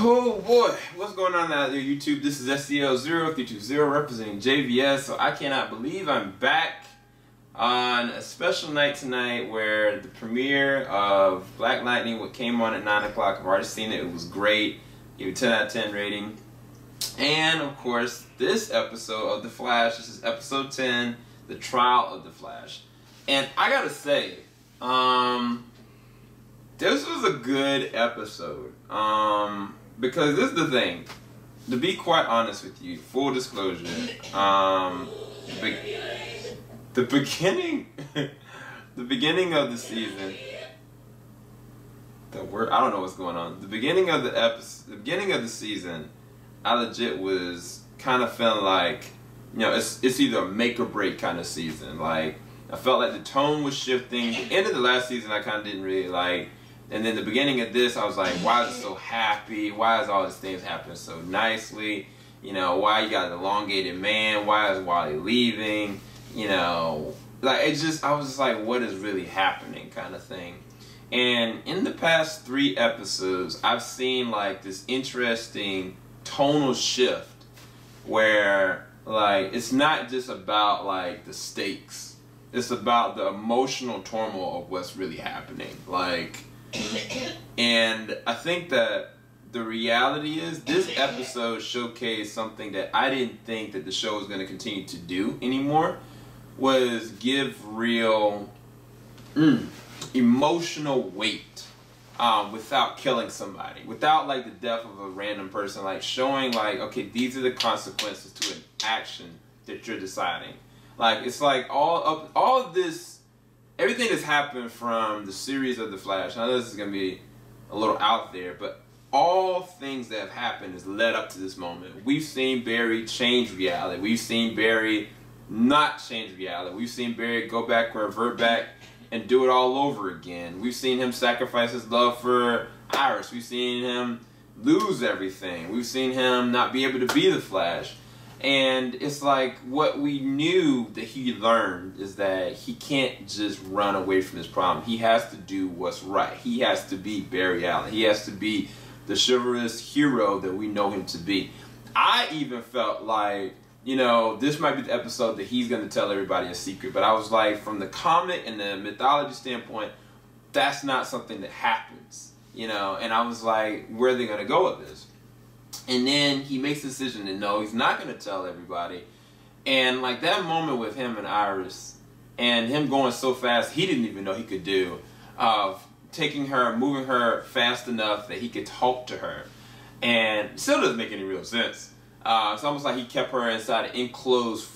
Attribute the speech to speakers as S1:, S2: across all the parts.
S1: Oh boy, what's going on out there, YouTube? This is SCL0320 representing JVS. So I cannot believe I'm back on a special night tonight where the premiere of Black Lightning, what came on at 9 o'clock, I've already seen it. It was great. Give it a 10 out of 10 rating. And of course, this episode of The Flash, this is episode 10, The Trial of the Flash. And I gotta say, this was a good episode. Because this is the thing. To be quite honest with you, full disclosure, the beginning the beginning of the season, I don't know what's going on. The beginning of the season, I legit was kind of feeling like, you know, it's either a make or break kind of season. Like, I felt like the tone was shifting. The end of the last season I kind of didn't really like. And then the beginning of this, I was like, why is it so happy? Why is all these things happening so nicely? You know, why you got an elongated man? Why is Wally leaving? You know, like, I was just like, what is really happening kind of thing. And in the past 3 episodes, I've seen like this interesting tonal shift where, like, it's not just about like the stakes. It's about the emotional turmoil of what's really happening. Like, and I think that the reality is this episode showcased something that I didn't think that the show was going to continue to do anymore, was give real emotional weight without killing somebody, without like the death of a random person, like showing like, okay, these are the consequences to an action that you're deciding. Like, it's like all of this, everything that's happened from the series of The Flash. I know this is going to be a little out there, but all things that have happened has led up to this moment. We've seen Barry change reality. We've seen Barry not change reality. We've seen Barry go back, revert back, and do it all over again. We've seen him sacrifice his love for Iris. We've seen him lose everything. We've seen him not be able to be the Flash. And it's like, what we knew that he learned is that he can't just run away from his problem. He has to do what's right. He has to be Barry Allen. He has to be the chivalrous hero that we know him to be. I even felt like, you know, this might be the episode that he's going to tell everybody a secret. But I was like, from the comic and the mythology standpoint, that's not something that happens. You know, and I was like, where are they going to go with this? And then he makes the decision to no, he's not going to tell everybody. And like that moment with him and Iris, and him going so fast he didn't even know he could do, of taking her, moving her fast enough that he could talk to her, and it still doesn't make any real sense. It's almost like he kept her inside an enclosed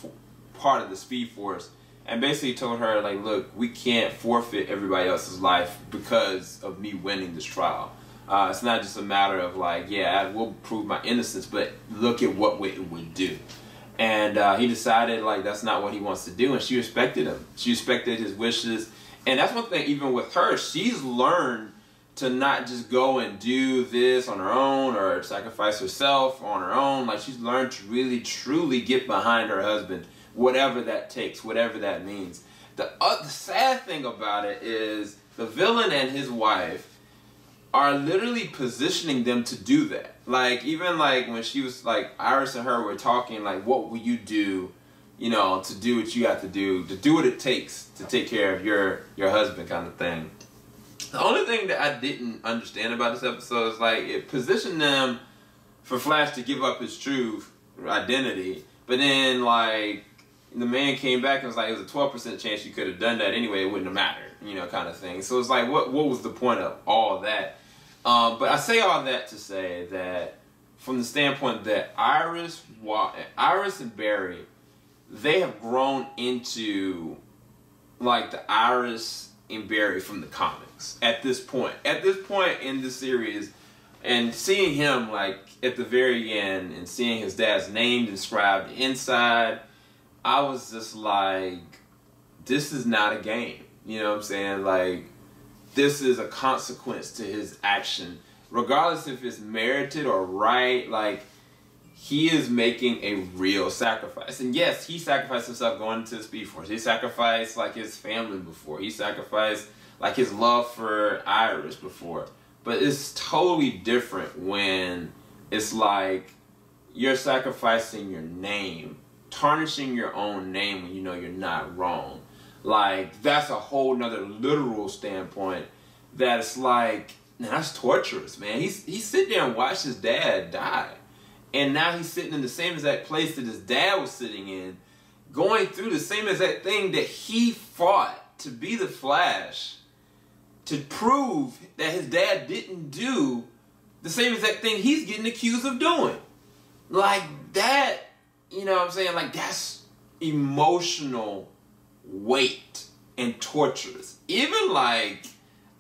S1: part of the Speed Force and basically told her, like, look, we can't forfeit everybody else's life because of me winning this trial. It's not just a matter of like, yeah, I will prove my innocence, but look at what it would do. And he decided like that's not what he wants to do, and she respected him. She respected his wishes. And that's one thing, even with her, she's learned to not just go and do this on her own or sacrifice herself on her own. Like, she's learned to really, truly get behind her husband, whatever that takes, whatever that means. The sad thing about it is the villain and his wife are literally positioning them to do that. Like, even like when she was like, Iris and her were talking, like, what will you do, you know, to do what you have to do what it takes to take care of your husband kind of thing. The only thing that I didn't understand about this episode is like, it positioned them for Flash to give up his true identity, but then like the man came back and was like, it was a 12% chance you could have done that anyway, it wouldn't have mattered, you know, kind of thing. So it's like, what was the point of all of that? But I say all that to say that from the standpoint that Iris and Barry, they have grown into like the Iris and Barry from the comics at this point. At this point in the series, and seeing him like at the very end and seeing his dad's name inscribed inside, I was just like, this is not a game. You know what I'm saying? Like, this is a consequence to his action. Regardless if it's merited or right, like, he is making a real sacrifice. And yes, he sacrificed himself going to the Speed Force. He sacrificed, like, his family before. He sacrificed, like, his love for Iris before. But it's totally different when it's like you're sacrificing your name, tarnishing your own name when you know you're not wrong. Like, that's a whole nother literal standpoint that it's like, man, that's torturous, man. He's sitting there and watched his dad die. And now he's sitting in the same exact place that his dad was sitting in, going through the same exact thing that he fought to be the Flash, to prove that his dad didn't do the same exact thing he's getting accused of doing. Like, that, you know what I'm saying? Like, that's emotional weight and torturous. Even, like,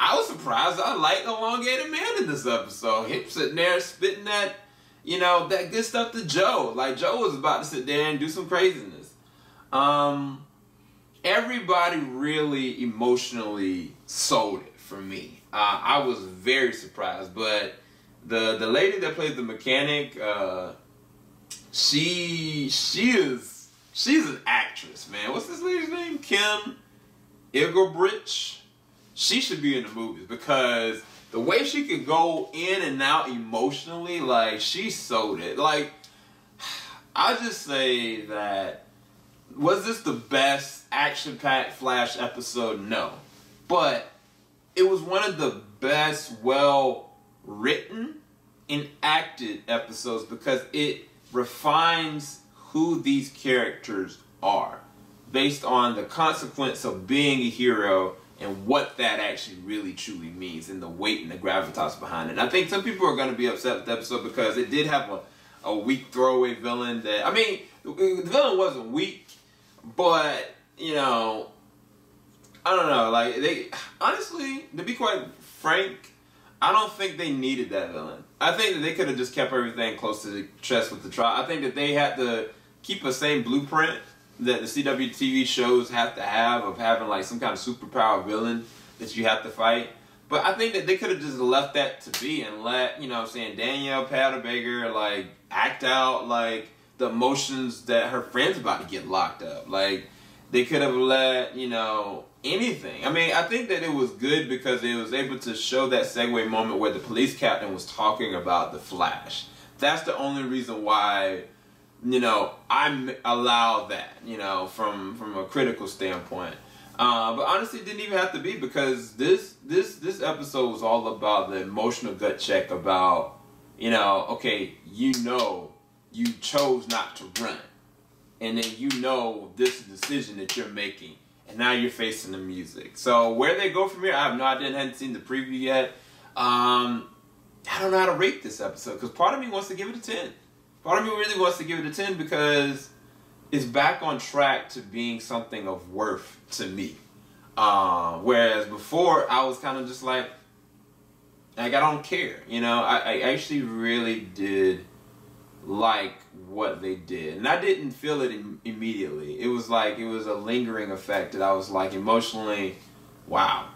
S1: I was surprised I liked Elongated Man in this episode. Him sitting there spitting that, you know, that good stuff to Joe. Like, Joe was about to sit there and do some craziness. Everybody really emotionally sold it for me. I was very surprised, but the lady that plays the mechanic, she's an actress, man. What's this lady's name? Kim Igelbrich. She should be in the movies because the way she could go in and out emotionally, like, she sold it. Like, I just say that, was this the best action-packed Flash episode? No. But it was one of the best, well-written and acted episodes because it refines who these characters are based on the consequence of being a hero and what that actually really truly means and the weight and the gravitas behind it. And I think some people are going to be upset with the episode because it did have a weak throwaway villain that, I mean, the villain wasn't weak, but, you know, I don't know, like, they, honestly, to be quite frank, I don't think they needed that villain. I think that they could have just kept everything close to the chest with the trial. I think that they had to keep the same blueprint that the CW TV shows have to have of having like some kind of superpower villain that you have to fight. But I think that they could have just left that to be and let, you know what I'm saying, Danielle Panabaker like act out like the emotions that her friend's about to get locked up. Like, they could have let, you know, anything. I mean, I think that it was good because it was able to show that segue moment where the police captain was talking about the Flash. That's the only reason why, you know, I allow that, you know, from a critical standpoint. But honestly, it didn't even have to be because this episode was all about the emotional gut check about, you know, okay, you know, you chose not to run. And then you know this decision that you're making. And now you're facing the music. So where they go from here, I have no idea. I haven't seen the preview yet. I don't know how to rate this episode because part of me wants to give it a 10. Part of me really wants to give it a 10 because it's back on track to being something of worth to me. Whereas before, I was kind of just like I don't care. You know, I actually really did like what they did. And I didn't feel it immediately. It was like, it was a lingering effect that I was like emotionally, wow,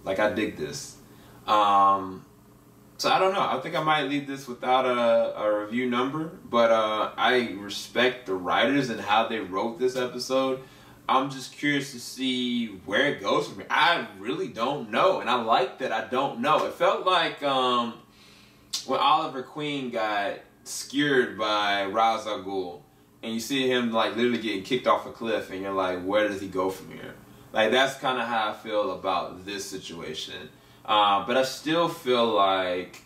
S1: like I dig this. So I don't know. I think I might leave this without a review number, but I respect the writers and how they wrote this episode. I'm just curious to see where it goes from here. I really don't know, and I like that I don't know. It felt like when Oliver Queen got skewered by Ra's al Ghul, and you see him like literally getting kicked off a cliff, and you're like, where does he go from here? Like, that's kind of how I feel about this situation. But I still feel like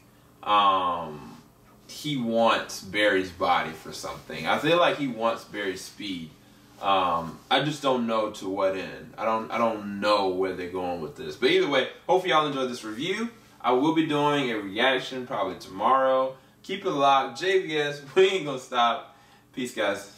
S1: he wants Barry's body for something. I feel like he wants Barry's speed. I just don't know to what end. I don't know where they're going with this. But either way, hopefully y'all enjoyed this review. I will be doing a reaction probably tomorrow. Keep it locked. JVS, we ain't gonna stop. Peace, guys.